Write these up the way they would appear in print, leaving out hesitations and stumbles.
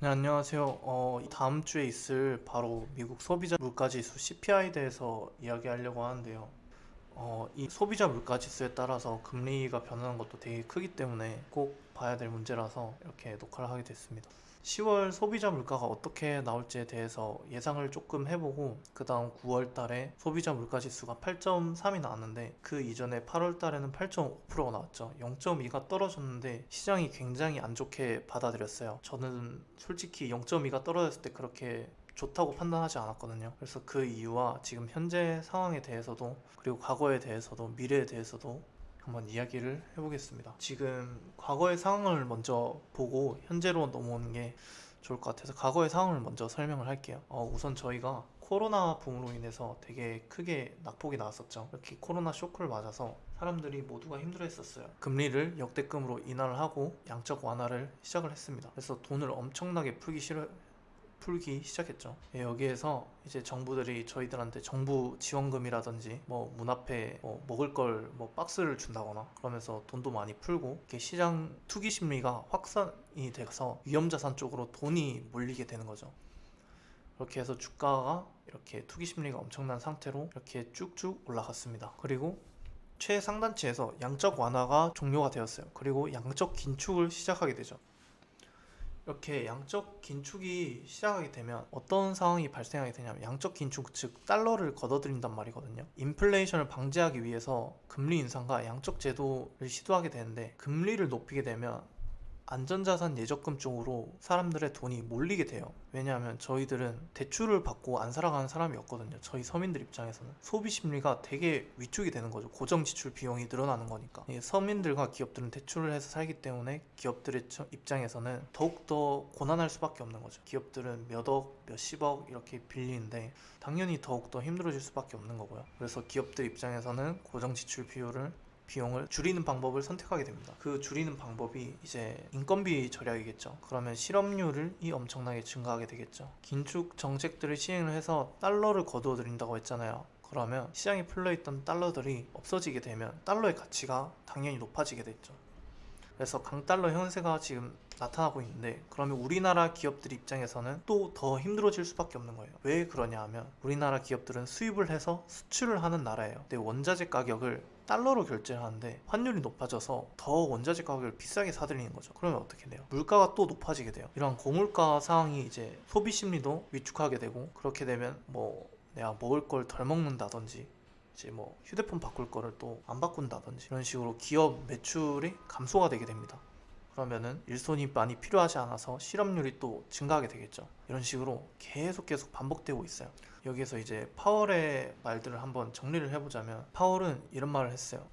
네, 안녕하세요. 다음 주에 있을 바로 미국 소비자 물가지수 CPI에 대해서 이야기하려고 하는데요. 이 소비자 물가지수에 따라서 금리가 변하는 것도 되게 크기 때문에 꼭 봐야 될 문제라서 이렇게 녹화를 하게 됐습니다. 10월 소비자 물가가 어떻게 나올지에 대해서 예상을 조금 해보고 그 다음 9월 달에 소비자 물가 지수가 8.3이 나왔는데 그 이전에 8월 달에는 8.5%가 나왔죠. 0.2가 떨어졌는데 시장이 굉장히 안 좋게 받아들였어요. 저는 솔직히 0.2가 떨어졌을 때 그렇게 좋다고 판단하지 않았거든요. 그래서 그 이유와 지금 현재 상황에 대해서도 그리고 과거에 대해서도 미래에 대해서도 한번 이야기를 해보겠습니다. 지금 과거의 상황을 먼저 보고 현재로 넘어오는 게 좋을 것 같아서 과거의 상황을 먼저 설명을 할게요. 우선 저희가 코로나 붐으로 인해서 되게 크게 낙폭이 나왔었죠. 이렇게 코로나 쇼크를 맞아서 사람들이 모두가 힘들어했었어요. 금리를 역대급으로 인하를 하고 양적 완화를 시작을 했습니다. 그래서 돈을 엄청나게 풀기 시작했죠. 예, 여기에서 이제 정부들이 저희들한테 정부 지원금이라든지 뭐 문 앞에 뭐 먹을 걸 뭐 박스를 준다거나 그러면서 돈도 많이 풀고 이렇게 시장 투기 심리가 확산이 돼서 위험자산 쪽으로 돈이 몰리게 되는 거죠. 그렇게 해서 주가가 이렇게 투기 심리가 엄청난 상태로 이렇게 쭉쭉 올라갔습니다. 그리고 최상단치에서 양적 완화가 종료가 되었어요. 그리고 양적 긴축을 시작하게 되죠. 이렇게 양적 긴축이 시작하게 되면 어떤 상황이 발생하게 되냐면 양적 긴축 즉 달러를 걷어들인단 말이거든요. 인플레이션을 방지하기 위해서 금리 인상과 양적 제도를 시도하게 되는데 금리를 높이게 되면 안전자산 예적금 쪽으로 사람들의 돈이 몰리게 돼요. 왜냐하면 저희들은 대출을 받고 안 살아가는 사람이었거든요. 저희 서민들 입장에서는 소비 심리가 되게 위축이 되는 거죠. 고정 지출 비용이 늘어나는 거니까. 서민들과 기업들은 대출을 해서 살기 때문에 기업들의 입장에서는 더욱더 고난할 수밖에 없는 거죠. 기업들은 몇 억, 몇십억 이렇게 빌리는데 당연히 더욱더 힘들어질 수밖에 없는 거고요. 그래서 기업들 입장에서는 고정 지출 비용을 줄이는 방법을 선택하게 됩니다. 그 줄이는 방법이 이제 인건비 절약이겠죠. 그러면 실업률이 엄청나게 증가하게 되겠죠. 긴축 정책들을 시행을 해서 달러를 거두어 들인다고 했잖아요. 그러면 시장에 풀려있던 달러들이 없어지게 되면 달러의 가치가 당연히 높아지게 됐죠. 그래서 강달러 현세가 지금 나타나고 있는데 그러면 우리나라 기업들 입장에서는 또 더 힘들어질 수밖에 없는 거예요. 왜 그러냐 하면 우리나라 기업들은 수입을 해서 수출을 하는 나라예요. 근데 원자재 가격을 달러로 결제를 하는데 환율이 높아져서 더 원자재 가격을 비싸게 사들이는 거죠. 그러면 어떻게 돼요? 물가가 또 높아지게 돼요. 이런 고물가 상황이 이제 소비 심리도 위축하게 되고 그렇게 되면 뭐 내가 먹을 걸 덜 먹는다든지 이제 뭐 휴대폰 바꿀 거를 또 안 바꾼다든지 이런 식으로 기업 매출이 감소가 되게 됩니다. 그러면은 일손이 많이 필요하지 않아서 실업률이 또 증가하게 되겠죠. 이런 식으로 계속 반복되고 있어요. 여기에서 이제 파월의 말들을 한번 정리를 해보자면 파월은 이런 말을 했어요.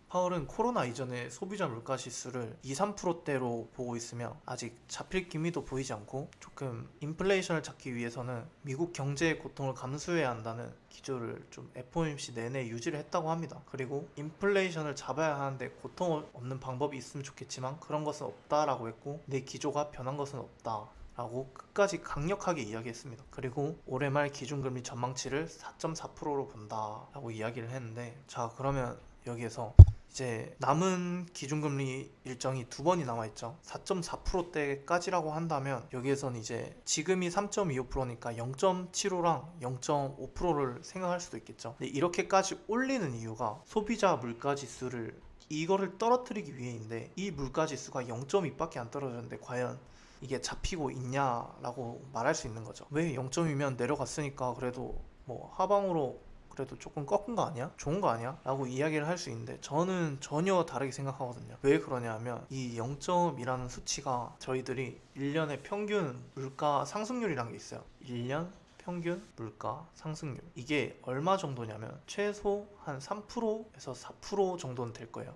파월은 코로나 이전의 소비자 물가 지수를 2, 3%대로 보고 있으며 아직 잡힐 기미도 보이지 않고 조금 인플레이션을 잡기 위해서는 미국 경제의 고통을 감수해야 한다는 기조를 좀 FOMC 내내 유지를 했다고 합니다. 그리고 인플레이션을 잡아야 하는데 고통 없는 방법이 있으면 좋겠지만 그런 것은 없다라고 했고 내 기조가 변한 것은 없다. 라고 끝까지 강력하게 이야기했습니다. 그리고 올해 말 기준금리 전망치를 4.4%로 본다 라고 이야기를 했는데 자 그러면 여기에서 이제 남은 기준금리 일정이 두 번이 남아있죠. 4.4%대까지라고 한다면 여기에선 이제 지금이 3.25%니까 0.75랑 0.5%를 생각할 수도 있겠죠. 근데 이렇게까지 올리는 이유가 소비자 물가지수를 이거를 떨어뜨리기 위해인데 이 물가지수가 0.2밖에 안 떨어졌는데 과연 이게 잡히고 있냐라고 말할 수 있는 거죠. 왜 0점이면 내려갔으니까 그래도 뭐 하방으로 그래도 조금 꺾은 거 아니야? 좋은 거 아니야? 라고 이야기를 할 수 있는데 저는 전혀 다르게 생각하거든요. 왜 그러냐 하면 이 0점이라는 수치가 저희들이 1년의 평균 물가 상승률이라는 게 있어요. 1년 평균 물가 상승률 이게 얼마 정도냐면 최소 한 3%에서 4% 정도는 될 거예요.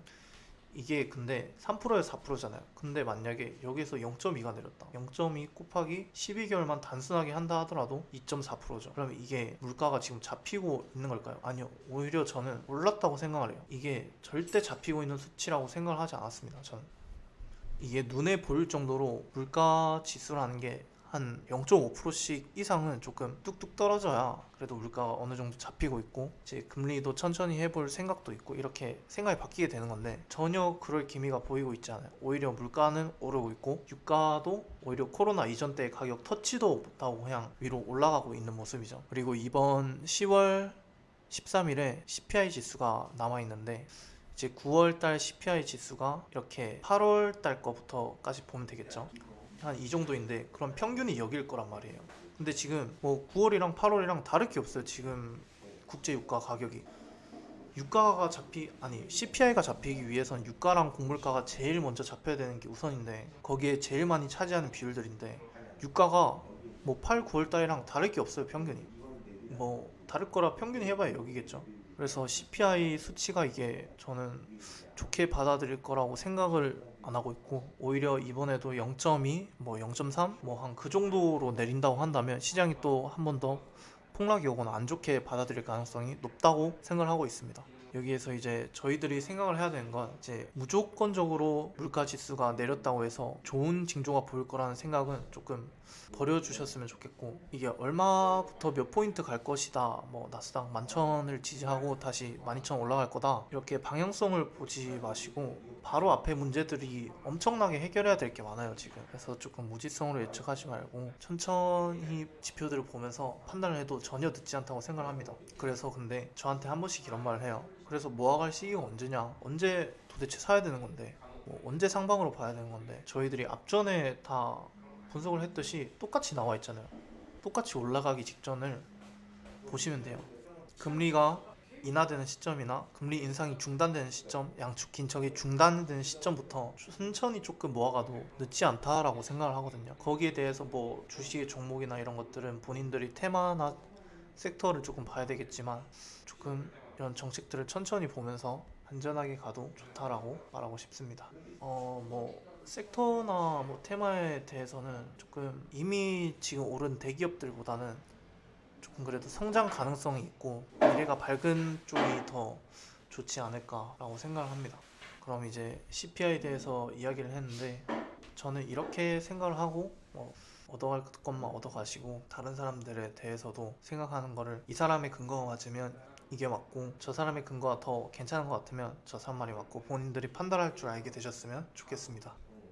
이게 근데 3%에서 4%잖아요. 근데 만약에 여기서 0.2가 내렸다. 0.2 곱하기 12개월만 단순하게 한다 하더라도 2.4%죠. 그러면 이게 물가가 지금 잡히고 있는 걸까요? 아니요. 오히려 저는 올랐다고 생각을 해요. 이게 절대 잡히고 있는 수치라고 생각을 하지 않았습니다. 저는. 이게 눈에 보일 정도로 물가 지수라는 게 한 0.5%씩 이상은 조금 뚝뚝 떨어져야 그래도 물가가 어느 정도 잡히고 있고 이제 금리도 천천히 해볼 생각도 있고 이렇게 생각이 바뀌게 되는 건데 전혀 그럴 기미가 보이고 있지 않아요. 오히려 물가는 오르고 있고 유가도 오히려 코로나 이전 때의 가격 터치도 못하고 그냥 위로 올라가고 있는 모습이죠. 그리고 이번 10월 13일에 CPI 지수가 남아있는데 이제 9월달 CPI 지수가 이렇게 8월달 거부터까지 보면 되겠죠. 한 이 정도인데 그럼 평균이 여기일 거란 말이에요. 근데 지금 뭐 9월이랑 8월이랑 다를 게 없어요. 지금 국제 유가 가격이 CPI가 잡히기 위해선 유가랑 공물가가 제일 먼저 잡혀야 되는 게 우선인데 거기에 제일 많이 차지하는 비율들인데 유가가 뭐 8, 9월 달이랑 다를 게 없어요. 평균이 뭐 다를 거라 평균이 해봐야 여기겠죠. 그래서 CPI 수치가 이게 저는 좋게 받아들일 거라고 생각을 안 하고 있고 오히려 이번에도 0.2, 뭐 0.3, 뭐 한 그 정도로 내린다고 한다면 시장이 또 한 번 더 폭락이 오거나 안 좋게 받아들일 가능성이 높다고 생각을 하고 있습니다. 여기에서 이제 저희들이 생각을 해야 되는 건 이제 무조건적으로 물가 지수가 내렸다고 해서 좋은 징조가 보일 거라는 생각은 조금 버려주셨으면 좋겠고 이게 얼마부터 몇 포인트 갈 것이다 뭐 나스닥 11,000을 지지하고 다시 12,000 올라갈 거다 이렇게 방향성을 보지 마시고 바로 앞에 문제들이 엄청나게 해결해야 될 게 많아요 지금. 그래서 조금 무지성으로 예측하지 말고 천천히 지표들을 보면서 판단을 해도 전혀 늦지 않다고 생각을 합니다. 그래서 근데 저한테 한 번씩 이런 말을 해요. 그래서 모아갈 시기가 언제냐, 언제 도대체 사야 되는 건데 뭐 언제 상방으로 봐야 되는 건데 저희들이 앞전에 다 분석을 했듯이 똑같이 나와 있잖아요. 똑같이 올라가기 직전을 보시면 돼요. 금리가 인하되는 시점이나 금리 인상이 중단되는 시점, 양축 긴축이 중단되는 시점부터 천천히 조금 모아가도 늦지 않다라고 생각을 하거든요. 거기에 대해서 뭐 주식의 종목이나 이런 것들은 본인들이 테마나 섹터를 조금 봐야 되겠지만 조금 이런 정책들을 천천히 보면서 안전하게 가도 좋다라고 말하고 싶습니다. 뭐 섹터나 뭐 테마에 대해서는 조금 이미 지금 오른 대기업들보다는 조금 그래도 성장 가능성이 있고 미래가 밝은 쪽이 더 좋지 않을까라고 생각을 합니다. 그럼 이제 CPI에 대해서 이야기를 했는데 저는 이렇게 생각을 하고 얻어갈 것만 얻어가시고 다른 사람들에 대해서도 생각하는 거를 이 사람의 근거가 맞으면 이게 맞고 저 사람의 근거가 더 괜찮은 것 같으면 저 사람 말이 맞고 본인들이 판단할 줄 알게 되셨으면 좋겠습니다.